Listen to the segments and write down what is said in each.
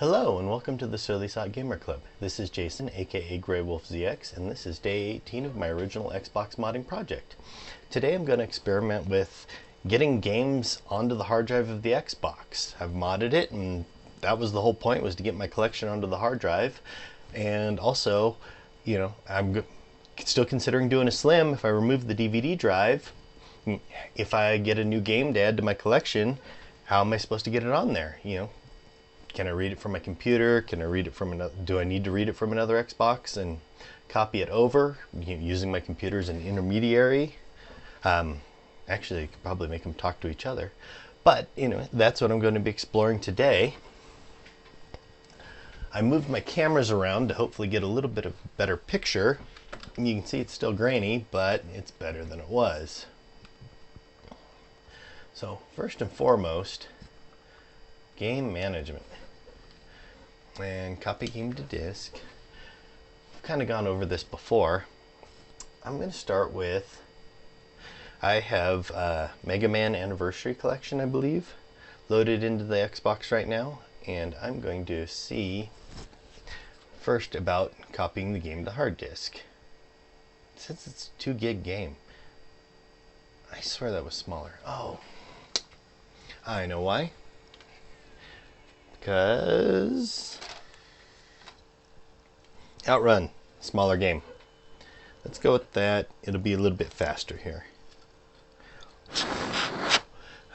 Hello and welcome to the Surly Sock Gamer Club. This is Jason, aka GreywolfZX's, and this is day 18 of my original Xbox modding project. Today I'm going to experiment with getting games onto the hard drive of the Xbox. I've modded it, and that was the whole point, was to get my collection onto the hard drive. And also, you know, I'm still considering doing a slim. If I remove the DVD drive, if I get a new game to add to my collection, how am I supposed to get it on there? You know, can I read it from my computer? Can I read it from another? Do I need to read it from another Xbox and copy it over using my computer as an intermediary? Actually, I could probably make them talk to each other. But you know, that's what I'm going to be exploring today. I moved my cameras around to hopefully get a little bit of a better picture. You can see it's still grainy, but it's better than it was. So first and foremost, game management and copy game to disk. I've kind of gone over this before. I'm going to start with, I have a Mega Man Anniversary Collection, I believe, loaded into the Xbox right now, and I'm going to see first about copying the game to hard disk. Since it's a 2 gig game, I swear that was smaller. Oh, I know why. Because Outrun, smaller game. Let's go with that. It'll be a little bit faster here.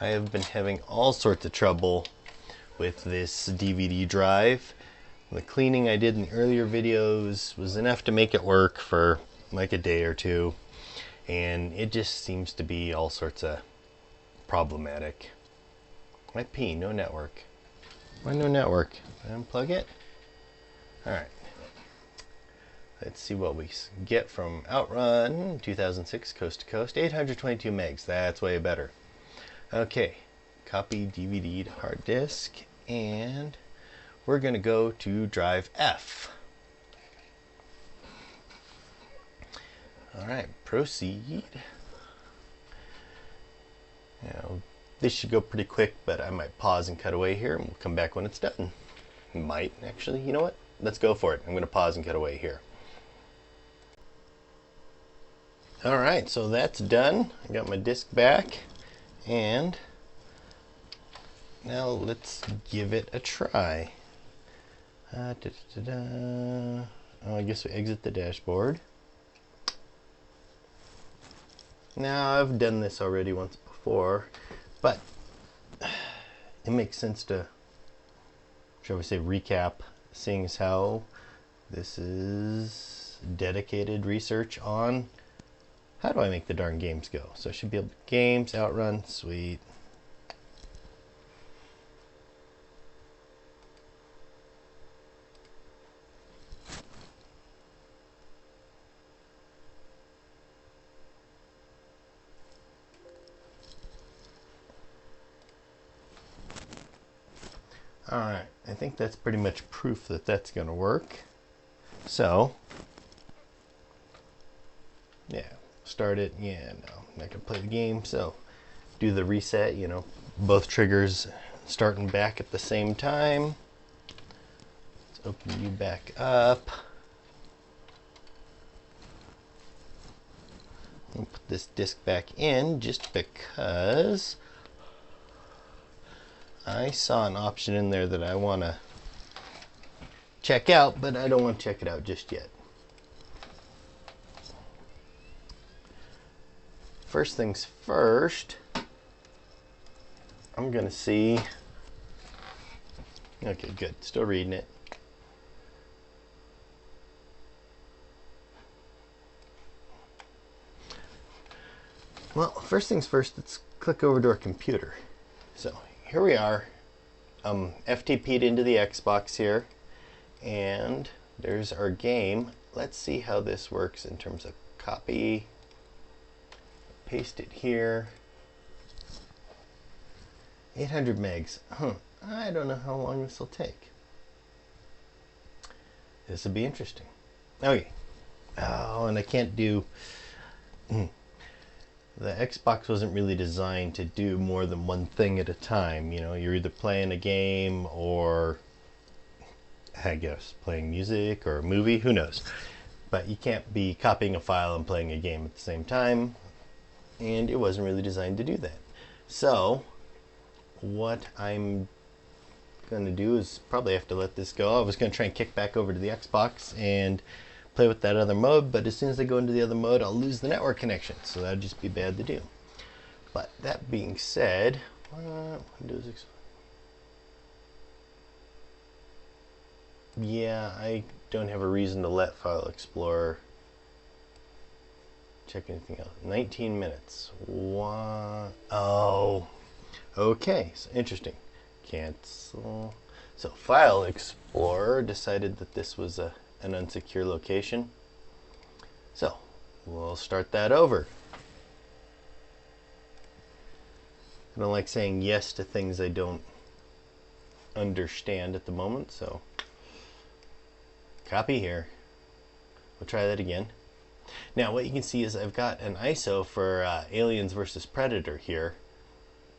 I have been having all sorts of trouble with this DVD drive. The cleaning I did in the earlier videos was enough to make it work for like a day or two, and it just seems to be all sorts of problematic. IP, no network. Why no network? Unplug it? Alright. Let's see what we get from Outrun 2006 Coast to Coast. 822 megs. That's way better. Okay. Copy DVD to hard disk. And we're going to go to drive F. Alright. Proceed. Now, this should go pretty quick, but I might pause and cut away here, and we'll come back when it's done. Might, actually. You know what? Let's go for it. I'm going to pause and cut away here. Alright, so that's done. I got my disc back, and now let's give it a try. Oh, I guess we exit the dashboard. Now, I've done this already once before, but it makes sense to, shall we say, recap, seeing as how this is dedicated research on how do I make the darn games go. So I should be able to games, Outrun, sweet. Alright, I think that's pretty much proof that that's going to work. So, yeah, start it. Yeah, no, I'm not going to play the game. So, do the reset, you know, both triggers starting back at the same time. Let's open you back up. I'll put this disk back in just because I saw an option in there that I want to check out, but I don't want to check it out just yet. First things first, I'm going to see. Okay, good. Still reading it. Well, first things first, let's click over to our computer. So here we are, FTP'd into the Xbox here, and there's our game. Let's see how this works in terms of copy, paste it here. 800 megs. I don't know how long this will take. This will be interesting. Okay. Oh, and I can't do. The Xbox wasn't really designed to do more than one thing at a time. You know, you're either playing a game or I guess, playing music or a movie, who knows. But you can't be copying a file and playing a game at the same time, and it wasn't really designed to do that. So what I'm going to do is probably have to let this go. I was going to try and kick back over to the Xbox and play with that other mode, but as soon as I go into the other mode, I'll lose the network connection, so that'd just be bad to do. But that being said, Windows. Yeah, I don't have a reason to let File Explorer check anything else. 19 minutes. What? Oh, okay. So interesting. Cancel. So File Explorer decided that this was an unsecure location. So we'll start that over. I don't like saying yes to things I don't understand at the moment, so copy here. We'll try that again. Now what you can see is I've got an ISO for Aliens vs. Predator here.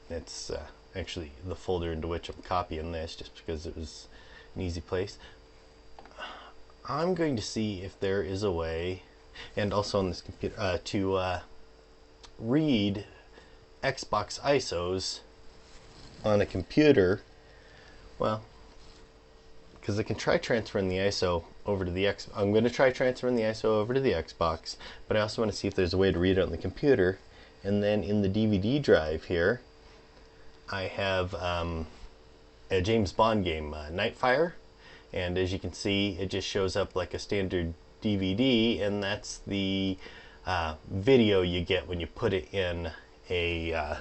It's actually the folder into which I'm copying this just because it was an easy place. I'm going to see if there is a way, and also on this computer, to read XBOX ISOs on a computer. Well, because I can try transferring the ISO over to the I'm going to try transferring the ISO over to the Xbox, but I also want to see if there's a way to read it on the computer. And then in the DVD drive here, I have a James Bond game, Nightfire, and as you can see, it just shows up like a standard DVD, and that's the video you get when you put it in a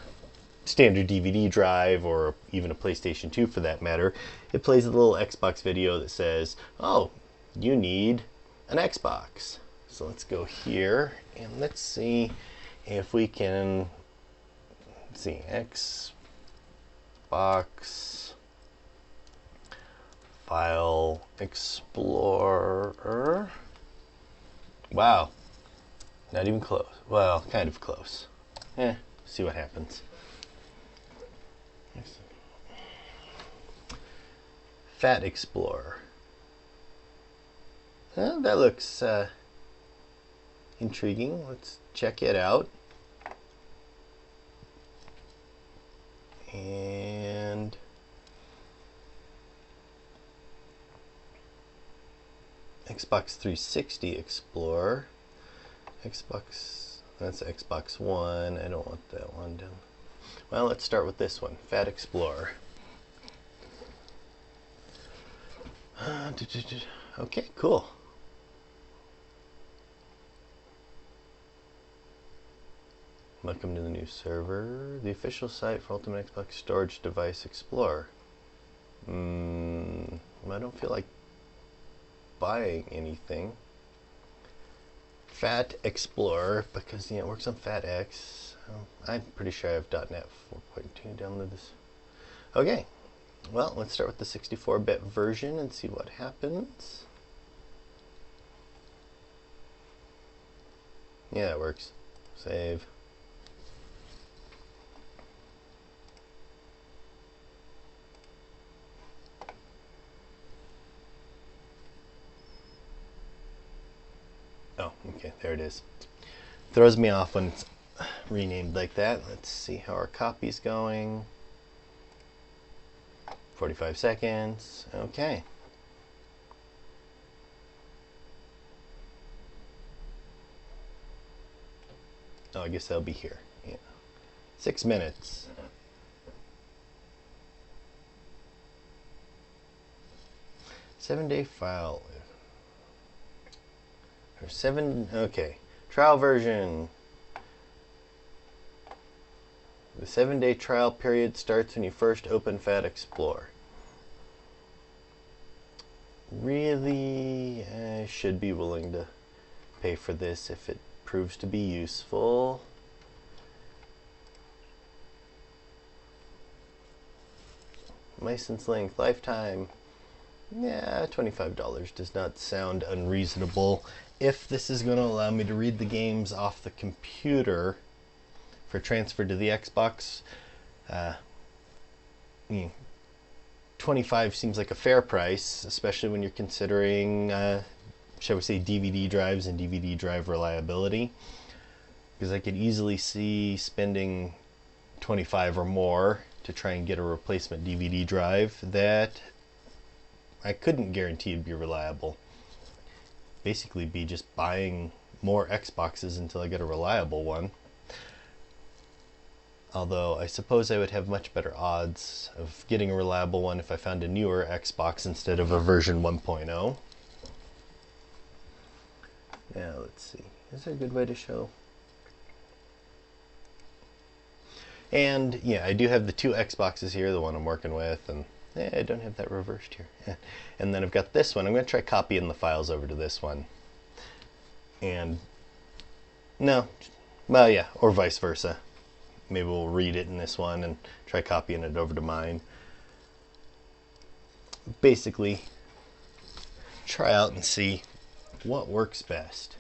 standard DVD drive, or even a PlayStation 2 for that matter. It plays a little Xbox video that says, oh, you need an Xbox. So let's go here and let's see if we can see Xbox File Explorer. Wow, not even close. Well, kind of close. See what happens. Fat Explorer. That looks intriguing. Let's check it out. And Xbox 360 Explorer. That's Xbox One. I don't want that one down. Well, let's start with this one, Fat Explorer. Okay, cool. Welcome to the new server, the official site for Ultimate Xbox Storage Device Explorer. I don't feel like buying anything. Fat Explorer, because it works on FATX. I'm pretty sure I have .NET 4.2 download this. Okay, well, let's start with the 64-bit version and see what happens. Yeah, it works. Save. Oh, okay, there it is. Throws me off when it's renamed like that. Let's see how our copy's going. 45 seconds. Okay. Oh, I guess that'll be here. Yeah. 6 minutes. Seven-day file. Or okay. Trial version. The 7-day trial period starts when you first open Fat Explorer. Really, I should be willing to pay for this if it proves to be useful. License length, lifetime. Yeah, $25 does not sound unreasonable. If this is going to allow me to read the games off the computer for transfer to the Xbox, $25 $25 seems like a fair price, especially when you're considering, shall we say, DVD drives and DVD drive reliability. Because I could easily see spending $25 or more to try and get a replacement DVD drive that I couldn't guarantee would be reliable. Basically be just buying more Xboxes until I get a reliable one. Although I suppose I would have much better odds of getting a reliable one if I found a newer Xbox instead of a version 1.0. Now let's see, is there a good way to show? And yeah, I do have the two Xboxes here, the one I'm working with, and I don't have that reversed here. And then I've got this one. I'm going to try copying the files over to this one. And no, well yeah, or vice versa. Maybe we'll read it in this one and try copying it over to mine. Basically, try out and see what works best.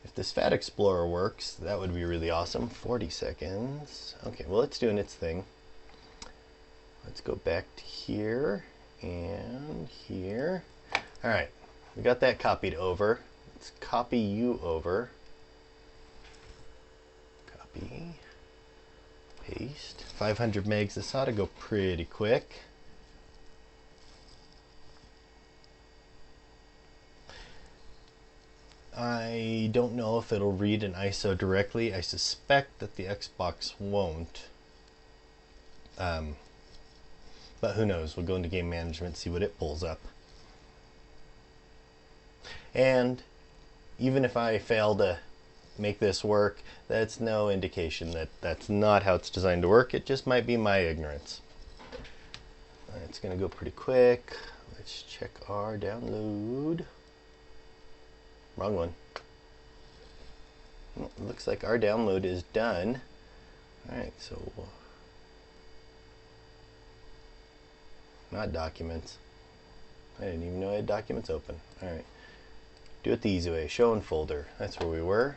If this Fat Explorer works, that would be really awesome. 40 seconds. Okay, well, it's doing its thing. Let's go back to here and here. All right, we got that copied over. Let's copy you over. Copy. Paste. 500 megs. This ought to go pretty quick. I don't know if it'll read an ISO directly. I suspect that the Xbox won't. But who knows? We'll go into game management, see what it pulls up. And even if I fail to make this work, that's no indication that that's not how it's designed to work. It just might be my ignorance. It's going to go pretty quick. Let's check our download. Wrong one. Well, it looks like our download is done. Alright, so not documents. I didn't even know I had documents open. Alright. Do it the easy way. Show in folder. That's where we were.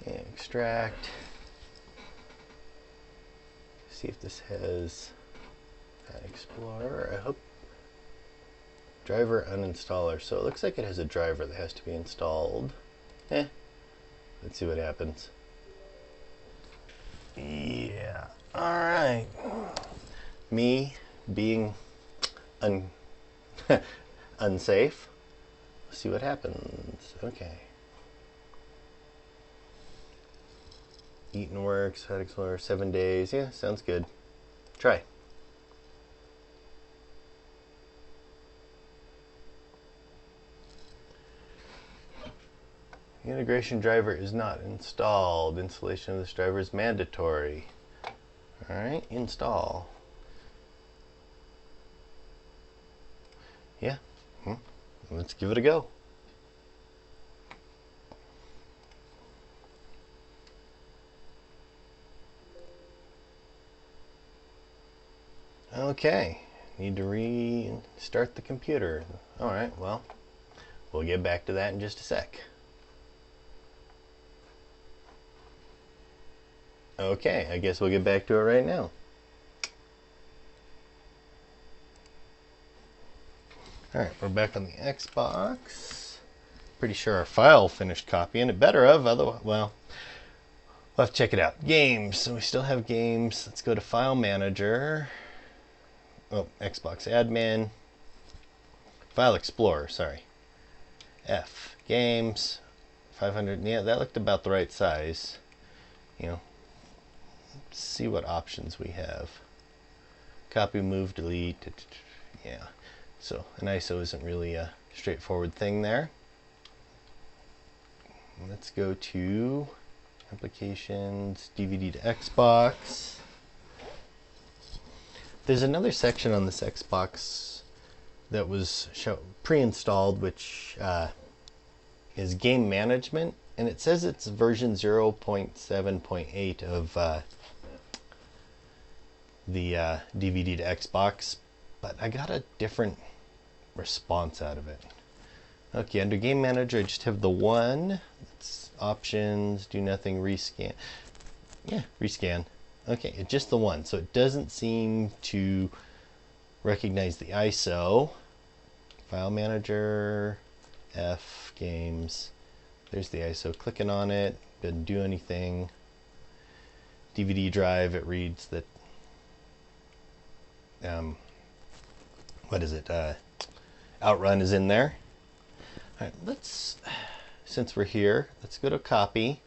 And extract. See if this has Fat Explorer. I hope. Driver uninstaller. So it looks like it has a driver that has to be installed. Let's see what happens. Yeah. Alright. Me being unsafe. Let's see what happens. Okay. Eaton works, Fat Explorer, 7 days. Yeah, sounds good. Try. The integration driver is not installed. Installation of this driver is mandatory. Alright, install. Yeah, let's give it a go. Okay, need to restart the computer. Alright, well, we'll get back to that in just a sec. Okay, I guess we'll get back to it right now. Alright, we're back on the Xbox. Pretty sure our file finished copying. It better have, otherwise, well, we'll have to check it out. Games, so we still have games. Let's go to File Manager. Oh, Xbox Admin. File Explorer, sorry. F, Games, 500, yeah, that looked about the right size. You know, let's see what options we have. Copy, move, delete, yeah. So an ISO isn't really a straightforward thing there. Let's go to Applications, DVD to Xbox. There's another section on this Xbox that was pre-installed, which is Game Management, and it says it's version 0.7.8 of the DVD to Xbox, but I got a different response out of it. Okay, under Game Manager, I just have the one. It's Options, Do Nothing, Rescan. Yeah, rescan. Okay, it's just the one, so it doesn't seem to recognize the ISO. File manager, F, games. There's the ISO. Clicking on it, didn't do anything. DVD drive, it reads that, what is it? Outrun is in there. All right, since we're here, let's go to copy.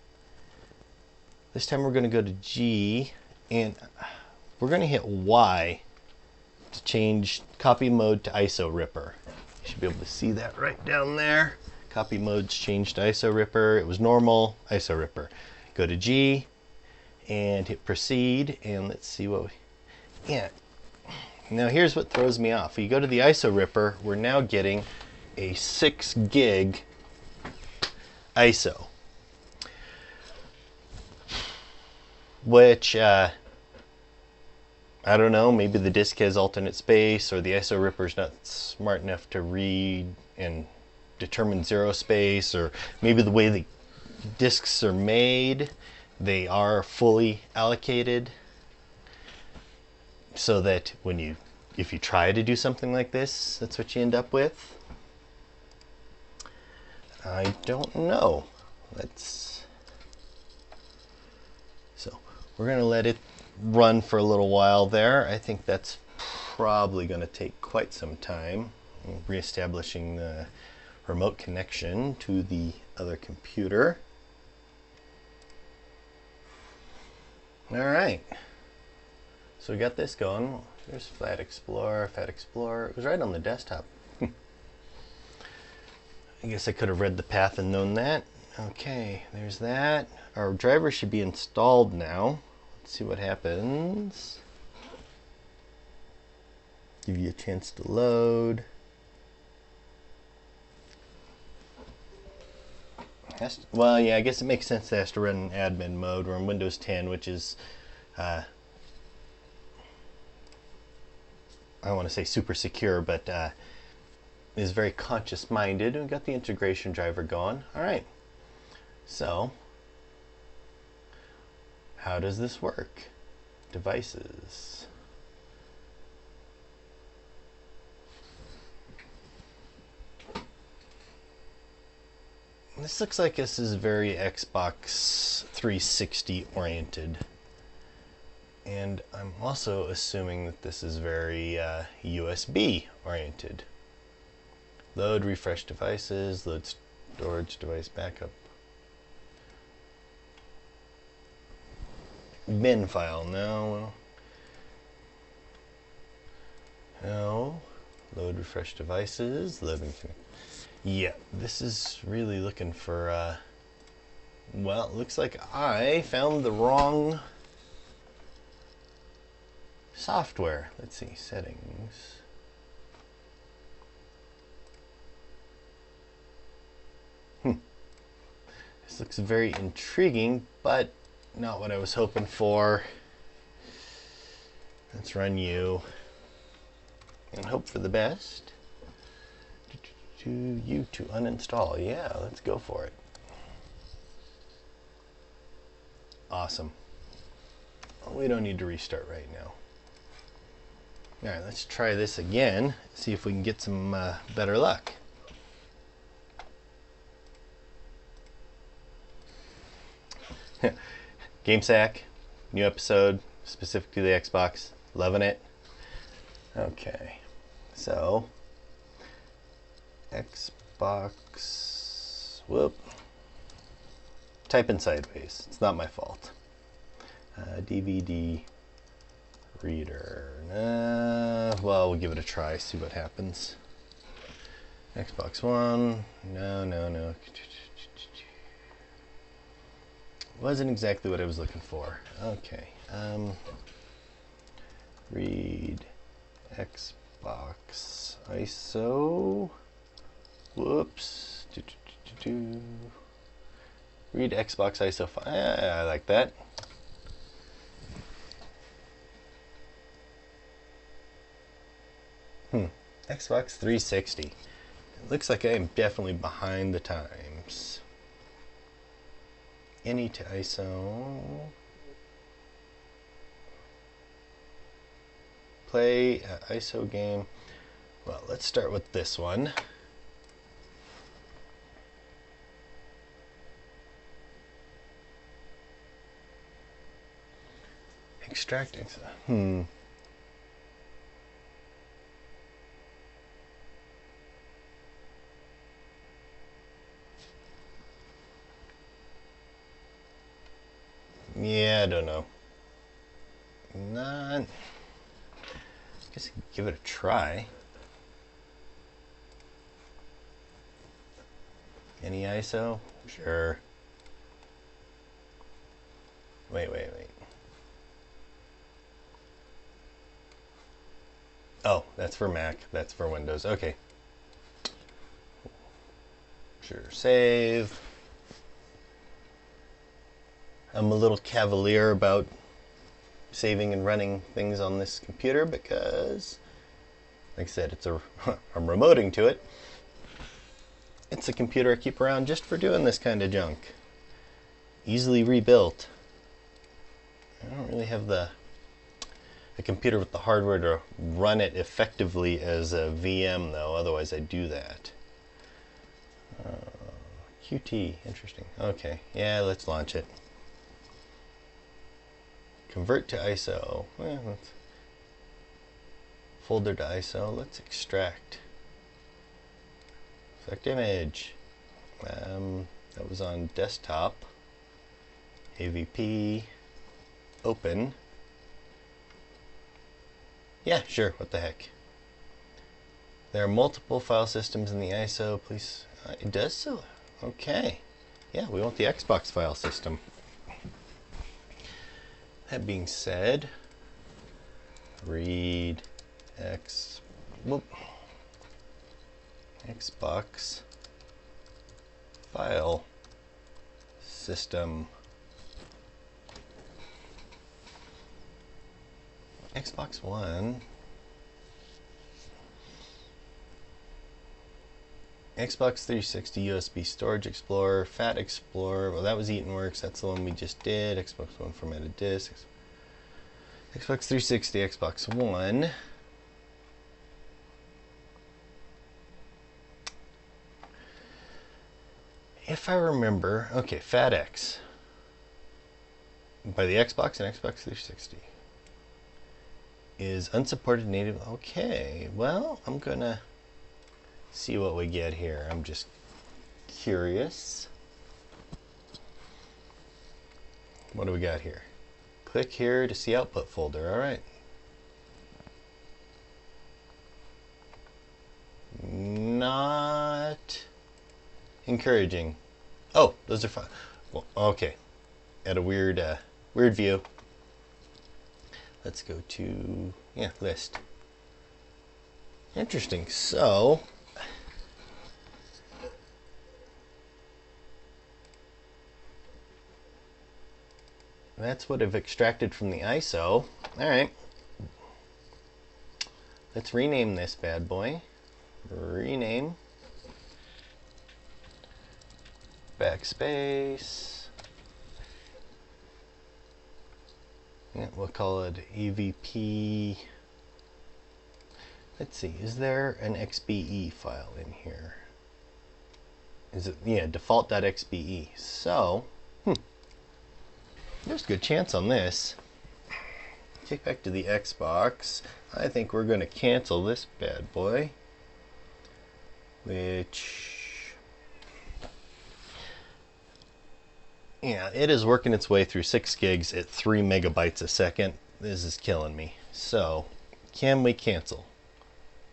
This time we're going to go to G, and we're going to hit Y to change copy mode to ISO Ripper. You should be able to see that right down there. Copy mode's changed to ISO Ripper. It was normal, ISO Ripper. Go to G and hit proceed, and let's see what we, yeah. Now here's what throws me off. You go to the ISO Ripper, we're now getting a 6 gig ISO. Which, I don't know, maybe the disk has alternate space, or the ISO Ripper's not smart enough to read and determine zero space, or maybe the way the disks are made, they are fully allocated, so that if you try to do something like this, that's what you end up with. I don't know. So we're going to let it run for a little while there. I think that's probably going to take quite some time. Reestablishing the remote connection to the other computer. All right. So we got this going. There's Flat Explorer. It was right on the desktop. I guess I could have read the path and known that. Okay, there's that. Our driver should be installed now. Let's see what happens. Give you a chance to load. Well, yeah, I guess it makes sense it has to run in admin mode. We're in Windows 10, which is, I don't want to say super secure, but is very conscious-minded. We've got the integration driver going. All right. So, how does this work? Devices. This looks like this is very Xbox 360 oriented. And I'm also assuming that this is very USB oriented. Load, refresh devices, load storage device backup. Bin file, no. No. Load, refresh devices, load and connect. Yeah, this is really looking for, well, it looks like I found the wrong software. Let's see, settings. This looks very intriguing, but not what I was hoping for. Let's run you and hope for the best. You to uninstall. Yeah, let's go for it. Awesome. We don't need to restart right now. All right, let's try this again. See if we can get some better luck. GameSack, new episode, specific to the Xbox. Loving it. Okay, so Xbox, whoop, typing sideways, it's not my fault. DVD reader, well, we'll give it a try, see what happens. Xbox One, no. Wasn't exactly what I was looking for. Okay, read Xbox ISO. Whoops. Read Xbox ISO file. I like that. Xbox 360. It looks like I am definitely behind the times. Any to ISO. play ISO game. Well, let's start with this one. Extracting. Yeah, I don't know. I guess I could give it a try. Any ISO? Sure. Wait. Oh, that's for Mac. That's for Windows. Okay. Sure. Save. I'm a little cavalier about saving and running things on this computer because, like I said, I'm remoting to it. It's a computer I keep around just for doing this kind of junk. Easily rebuilt. I don't really have the computer with the hardware to run it effectively as a VM though, otherwise I'd do that. Qt, interesting. Okay, yeah, let's launch it. Convert to ISO. Let's folder to ISO. Let's extract. Select image. That was on desktop. AVP. Open. Yeah, sure. What the heck. There are multiple file systems in the ISO. Please. It does so. Okay. Yeah, we want the XBOX file system. That being said, read Xbox file system. Xbox One. Xbox 360 USB Storage Explorer, Fat Explorer. Well, that was EatonWorks. That's the one we just did. Xbox One formatted disk. Xbox 360, Xbox One. If I remember, okay, FATX by the Xbox and Xbox 360 is unsupported native. Okay, well, I'm gonna see what we get here. I'm just curious. What do we got here? Click here to see output folder. All right. Not encouraging. Oh, those are fine. Well, okay. At a weird view. Let's go to, list. Interesting. So, that's what I've extracted from the ISO. All right. Let's rename this bad boy. Rename. Backspace. Yeah, we'll call it EVP. Let's see, is there an XBE file in here? Is it, yeah, default.xbe. So, there's a good chance on this. Take back to the Xbox. I think we're going to cancel this bad boy, which, yeah, it is working its way through 6 gigs at 3 megabytes a second. This is killing me. So, can we cancel?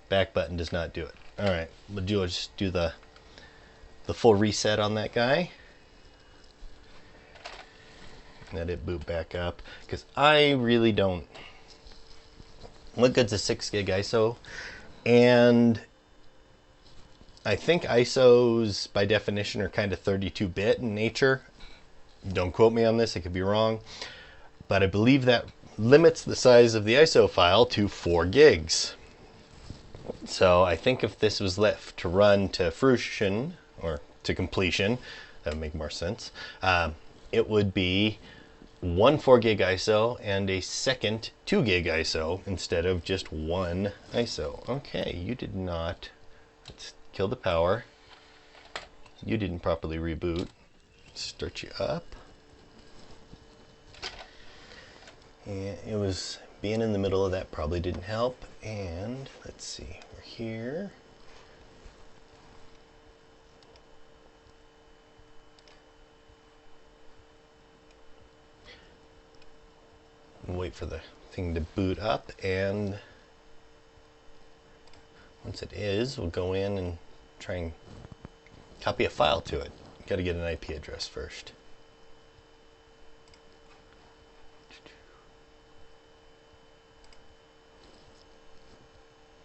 Back button does not do it. All right, we'll just do the full reset on that guy. Let it boot back up, because I really don't. What good's a 6 gig ISO? And I think ISOs by definition are kind of 32-bit in nature. Don't quote me on this, I could be wrong. But I believe that limits the size of the ISO file to 4 gigs. So I think if this was left to run to fruition, or to completion, that would make more sense. It would be one 4 gig ISO and a second 2 gig ISO instead of just one ISO. Okay, you did not. Let's kill the power. You didn't properly reboot. Start you up. And it was being in the middle of that probably didn't help. And let's see, we're here. Wait for the thing to boot up, and once it is, we'll go in and try and copy a file to it. Got to get an IP address first.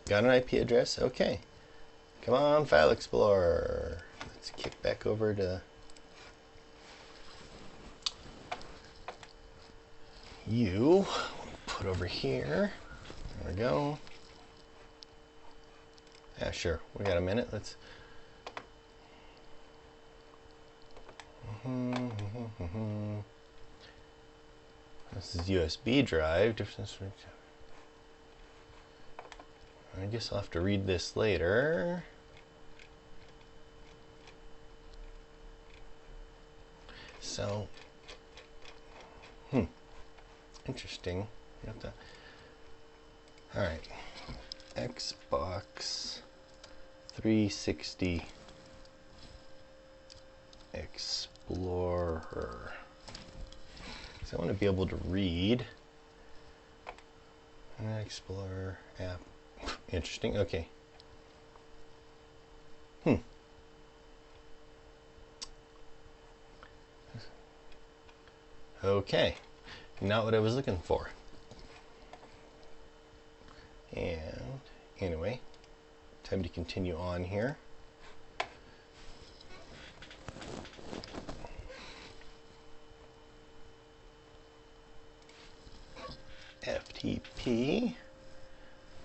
Got an IP address? Okay. Come on, File Explorer. Let's kick back over to you. Put over here. There we go. Yeah, sure. We got a minute. Let's. This is USB drive. I guess I'll have to read this later. So, interesting. All right, XBOX 360 Explorer. So I want to be able to read an Explorer app. Interesting. Okay. Okay. Not what I was looking for. And anyway, time to continue on here. FTP.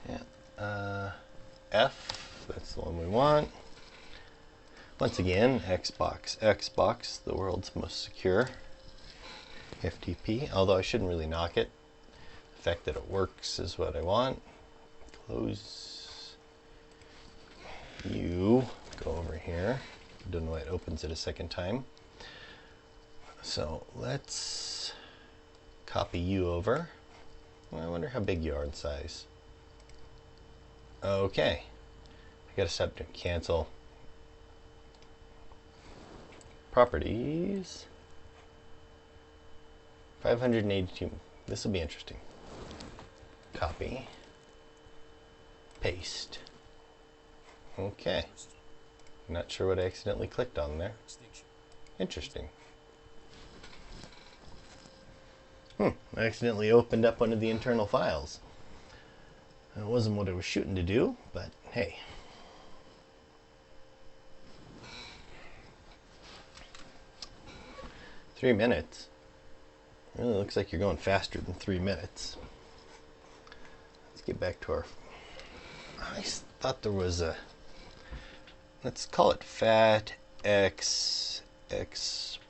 Yeah. F. That's the one we want. Once again, XBOX, the world's most secure. FTP. Although I shouldn't really knock it. The fact that it works is what I want. Close. You go over here. Don't know why it opens it a second time. So let's copy you over. I wonder how big you are in size. Okay. I gotta stop to cancel. Properties. 582. This will be interesting. Copy. Paste. Okay. Not sure what I accidentally clicked on there. Interesting. I accidentally opened up one of the internal files. It wasn't what I was shooting to do, but hey. Three minutes. Really looks like you're going faster than 3 minutes. Let's get back to our. I thought there was a. Let's call it Fat X Explorer.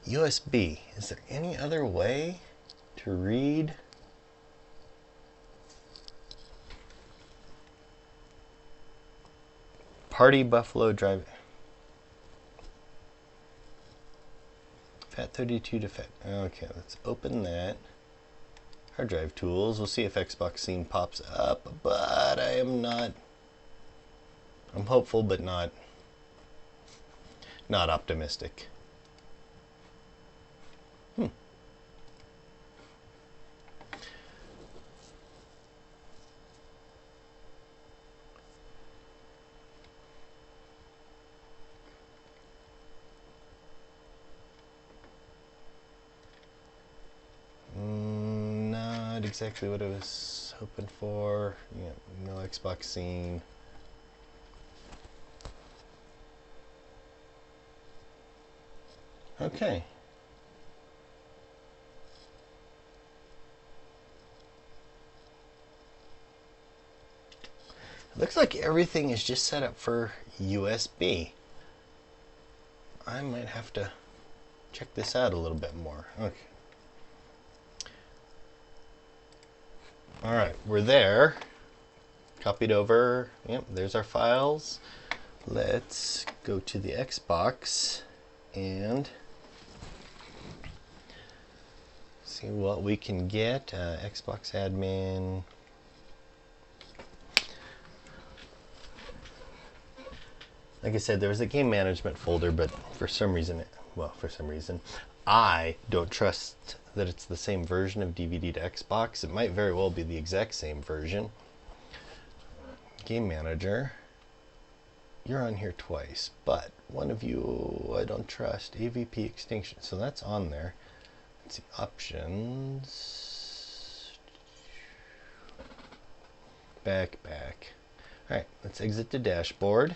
USB. Is there any other way to read? Party Buffalo Drive. FAT32 to FAT. Okay, let's open that. Hard drive tools. We'll see if XBOX Scene pops up, but I am not. I'm hopeful, but not optimistic. Not exactly what I was hoping for. Yeah, no Xbox Scene. Okay. Looks like everything is just set up for USB. I might have to check this out a little bit more. Okay. All right, we're there. Copied over. Yep, there's our files. Let's go to the Xbox and see what we can get. Xbox admin. Like I said, there was a game management folder, but for some reason, I don't trust that it's the same version of DVD to Xbox. It might very well be the exact same version. Game manager. You're on here twice, but one of you I don't trust. AVP extinction. So that's on there. Let's see. Options. Back. Alright, let's exit the dashboard.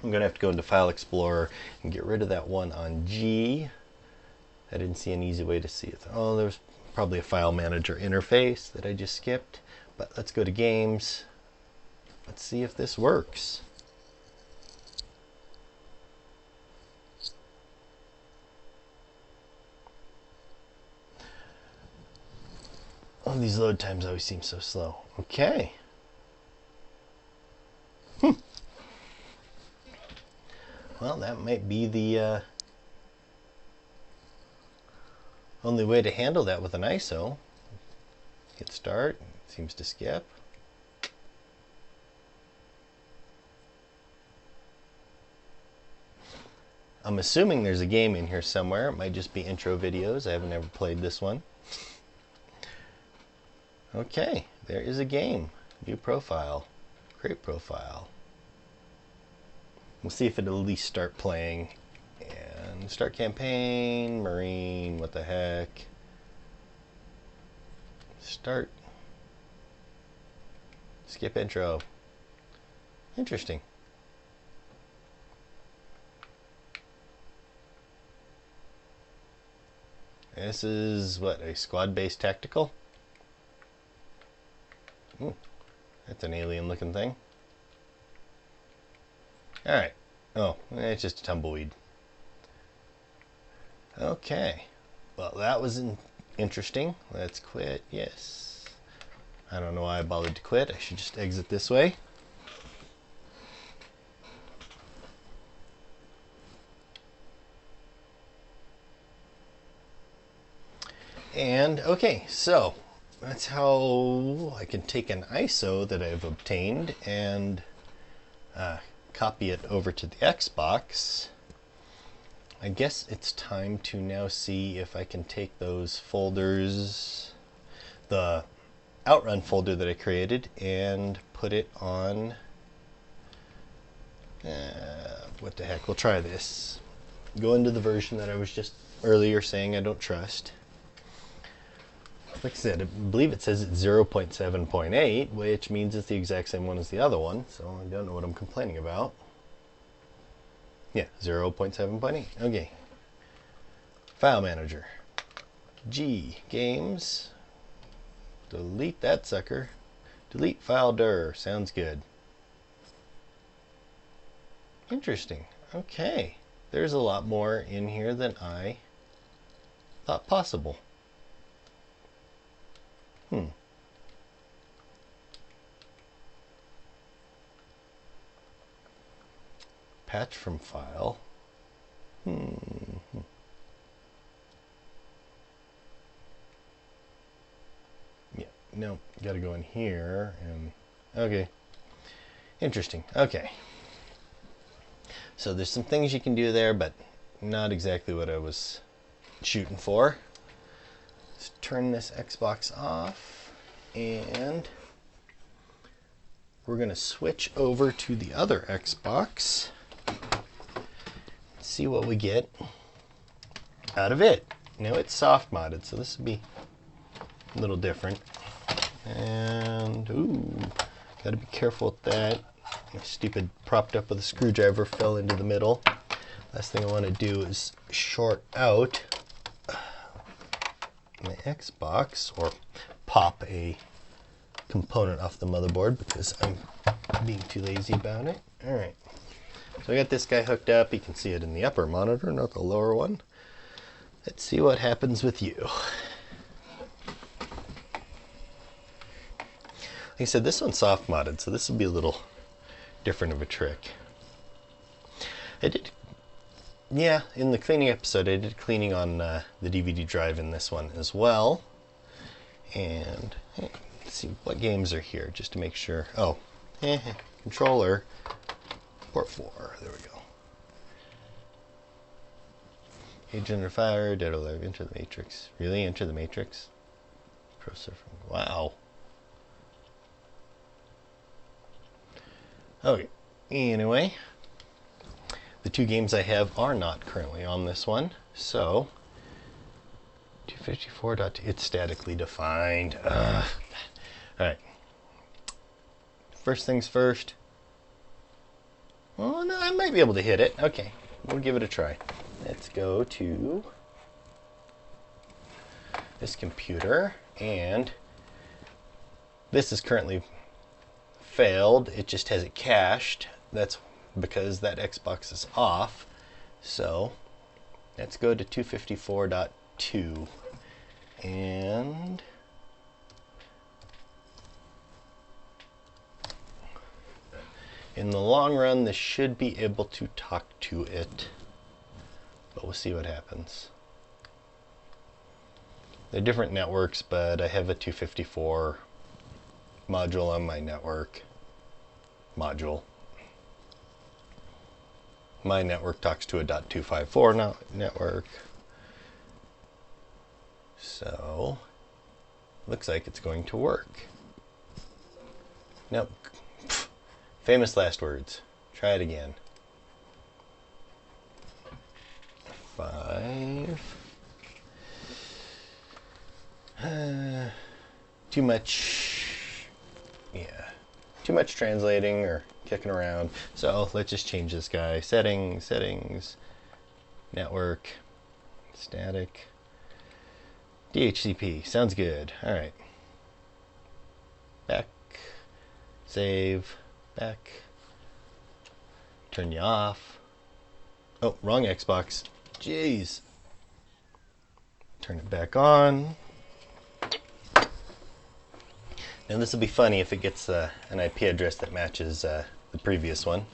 I'm going to have to go into File Explorer and get rid of that one on G. I didn't see an easy way to see it. Oh, there's probably a file manager interface that I just skipped. But let's go to Games. Let's see if this works. Oh, these load times always seem so slow. Okay. Well, that might be the only way to handle that with an ISO. Hit start. Seems to skip. I'm assuming there's a game in here somewhere. It might just be intro videos. I haven't ever played this one. Okay, there is a game. View profile. Create profile. We'll see if it'll at least start playing. And start campaign, Marine, what the heck. Start. Skip intro. Interesting. This is what, a squad-based tactical? Ooh, that's an alien looking thing. Alright. Oh, it's just a tumbleweed. Okay. Well, that was interesting. Let's quit. Yes. I don't know why I bothered to quit. I should just exit this way. And okay, so that's how I can take an ISO that I've obtained and copy it over to the Xbox. I guess it's time to now see if I can take those folders, the Outrun folder that I created, and put it on, what the heck, we'll try this. Go into the version that I was just earlier saying I don't trust. Like I said, I believe it says it's 0.7.8, which means it's the exact same one as the other one, so I don't know what I'm complaining about. Yeah, 0.7.8. Okay. File manager. G, games. Delete that sucker. Delete file dir. Sounds good. Interesting. Okay. There's a lot more in here than I thought possible. Patch from file. Yeah, no, gotta go in here and okay. Interesting. Okay. So there's some things you can do there, but not exactly what I was shooting for. Let's turn this Xbox off and we're going to switch over to the other Xbox. See what we get out of it. Now it's soft modded, so this would be a little different. And ooh, gotta be careful with that. My stupid propped up with a screwdriver fell into the middle. Last thing I want to do is short out my Xbox or pop a component off the motherboard because I'm being too lazy about it. Alright, so I got this guy hooked up. You can see it in the upper monitor, not the lower one. Let's see what happens with you. Like I said, this one's soft modded, so this will be a little different of a trick. Yeah, in the cleaning episode, I did cleaning on the DVD drive in this one as well. And let's see what games are here, just to make sure. Oh, controller, port 4, there we go. Agent of Fire, Dead or Alive, Enter the Matrix. Really? Enter the Matrix? Pro Surfing. Wow. Okay, anyway, the two games I have are not currently on this one, so 254. It's statically defined. Alright, first things first. Oh no, I might be able to hit it. Okay, we'll give it a try. Let's go to this computer, and this is currently failed. It just has it cached. That's because that Xbox is off. So let's go to 254.2, and in the long run this should be able to talk to it, but we'll see what happens. They're different networks, but I have a 254 module on my network. My network talks to a .254 network. So, looks like it's going to work. Nope. Famous last words. Try it again. 5. Too much. Yeah. Too much translating or kicking around. So let's just change this guy. Settings, network, static, DHCP. Sounds good. Alright. Back. Save. Back. Turn you off. Oh, wrong Xbox. Jeez. Turn it back on. And this will be funny if it gets an IP address that matches the previous one.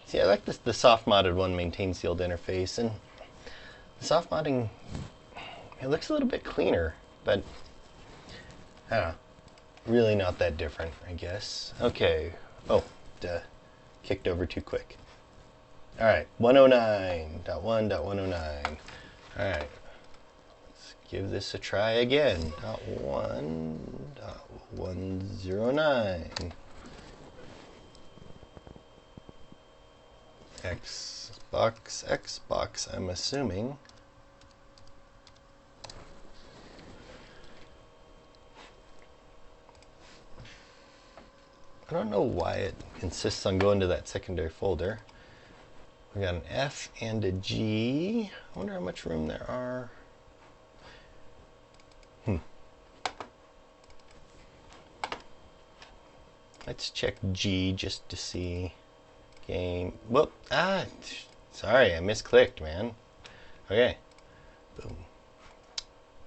See, I like this. The soft modded one maintains sealed interface, and the soft modding, it looks a little bit cleaner, but I don't know, really not that different, I guess. Okay. Oh, duh. Kicked over too quick. All right, 109.1.109. All right. Give this a try again. .1.109. XBOX, I'm assuming. I don't know why it insists on going to that secondary folder. We got an F and a G. I wonder how much room there are. Let's check G just to see. Game. Whoop. Sorry, I misclicked, man. Okay. Boom.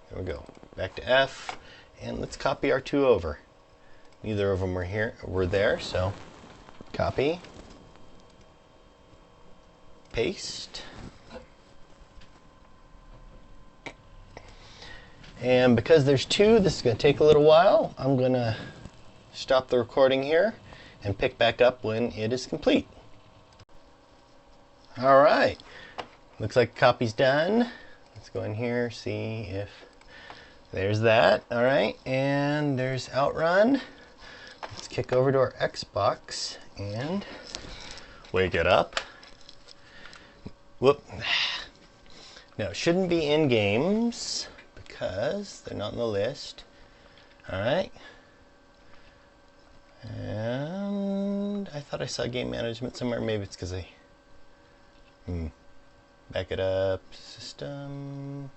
There we go. Back to F, and let's copy our 2 over. Neither of them were there, so copy, paste, and because there's 2, this is going to take a little while. I'm going to stop the recording here and pick back up when it is complete. Alright, looks like copy's done. Let's go in here, see if there's that. Alright, and there's Outrun. Let's kick over to our Xbox and wake it up. Whoop. Now, it shouldn't be in games because they're not in the list. Alright. And I thought I saw game management somewhere. Maybe it's because I back it up. System.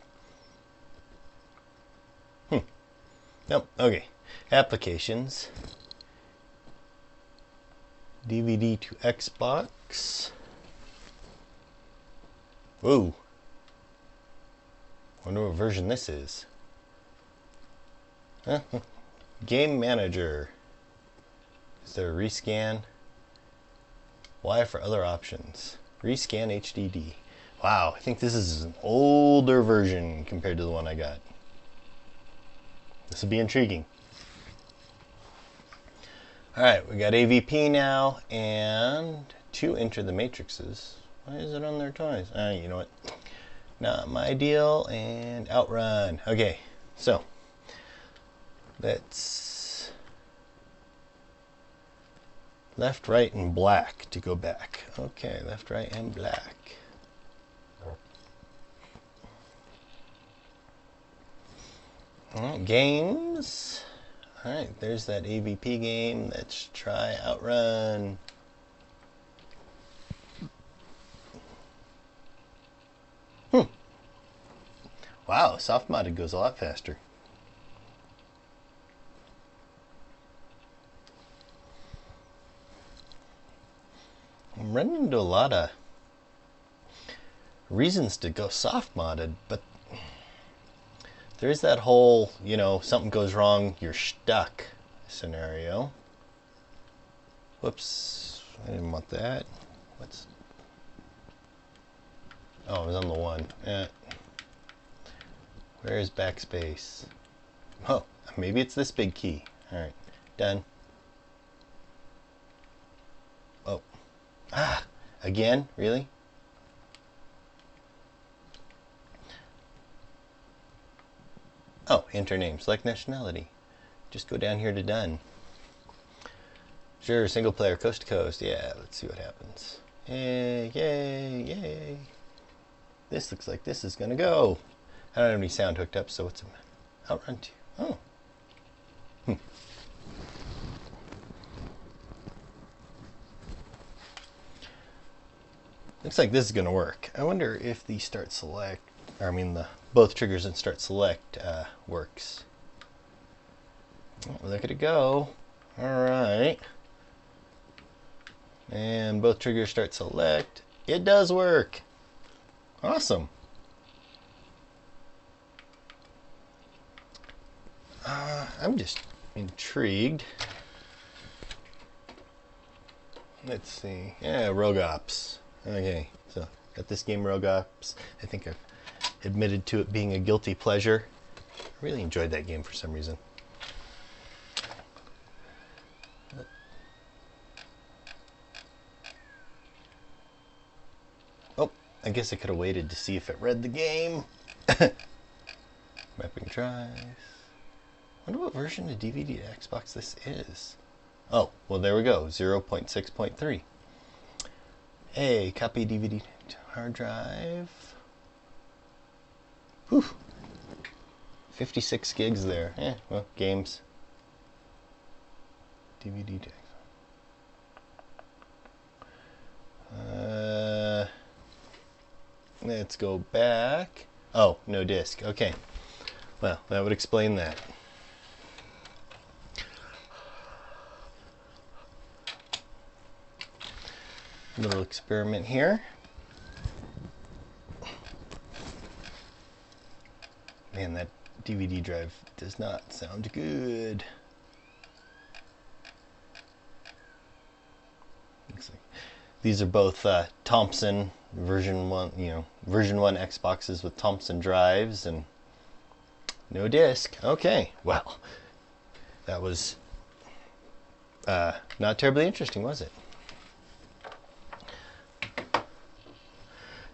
Nope. Okay. Applications. DVD to Xbox. Whoa. Wonder what version this is. Huh? Game Manager. Is there a rescan? Y for other options. Rescan HDD. Wow, I think this is an older version compared to the one I got. This will be intriguing. Alright, we got AVP now, and to enter the matrices. Why is it on there twice? You know what? Not my deal, and outrun. Okay, so let's left, right, and black to go back. Okay, left, right, and black. Alright, games. Alright, there's that AVP game. Let's try Outrun. Wow, soft modded goes a lot faster. I'm running into a lot of reasons to go soft modded, but there's that whole, you know, something goes wrong, you're stuck scenario. Whoops, I didn't want that. What's... Oh, it was on the one. Where's backspace? Oh, maybe it's this big key. Alright, done. Oh. Ah, again? Really? Oh, enter name. Select nationality. Just go down here to done. Sure, single player, coast to coast. Yeah, let's see what happens. Yay, yay, yay. This looks like this is going to go. I don't have any sound hooked up, so it's an Outrun 2. Oh. Looks like this is going to work. I wonder if the start select, or I mean the both triggers and start select works. Oh, look at it go. Alright. And both triggers start select. It does work. Awesome. I'm just intrigued. Let's see. Yeah, Rogue Ops. Okay, so got this game Rogue Ops. I think I've admitted to it being a guilty pleasure. I really enjoyed that game for some reason. Oh, I guess I could have waited to see if it read the game. Mapping tries. Wonder what version of DVD to Xbox this is. Oh, well there we go, 0.6.3. Hey, copy DVD to hard drive. Whew. 56 gigs there. Well, games. DVD to let's go back. Oh, no disc. Okay. Well, that would explain that. Little experiment here. Man, that DVD drive does not sound good. Looks like these are both Thompson version 1, version 1 Xboxes with Thompson drives and no disc. Okay, well, that was not terribly interesting, was it?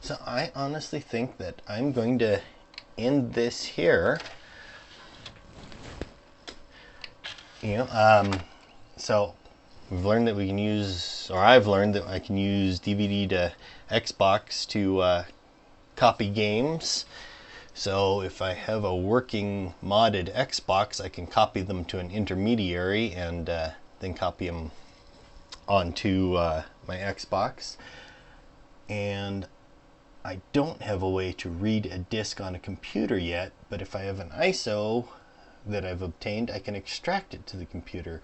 So I honestly think that I'm going to end this here. So we've learned that we can use, or I've learned that I can use DVD to Xbox to copy games. So if I have a working modded Xbox, I can copy them to an intermediary and then copy them onto my Xbox. And I don't have a way to read a disc on a computer yet, but if I have an ISO that I've obtained, I can extract it to the computer.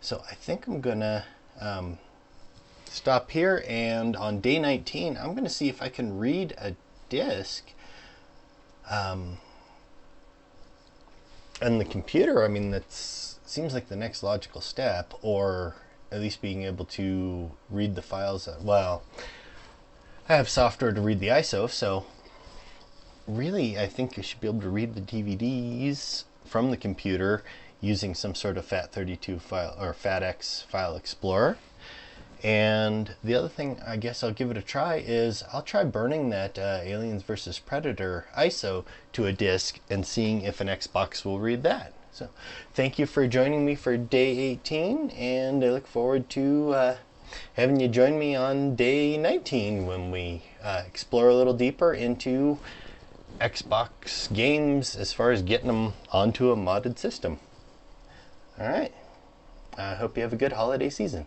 So I think I'm gonna stop here, and on day 19 I'm gonna see if I can read a disk on the computer. I mean, that seems like the next logical step, or at least being able to read the files. Well, I have software to read the ISO, so really I think you should be able to read the DVDs from the computer using some sort of FAT32 file or FATX file explorer. And the other thing I guess I'll give it a try is I'll try burning that Aliens vs. Predator ISO to a disk and seeing if an Xbox will read that. So thank you for joining me for day 18, and I look forward to having you join me on day 19 when we explore a little deeper into Xbox games as far as getting them onto a modded system. Alright, I hope you have a good holiday season.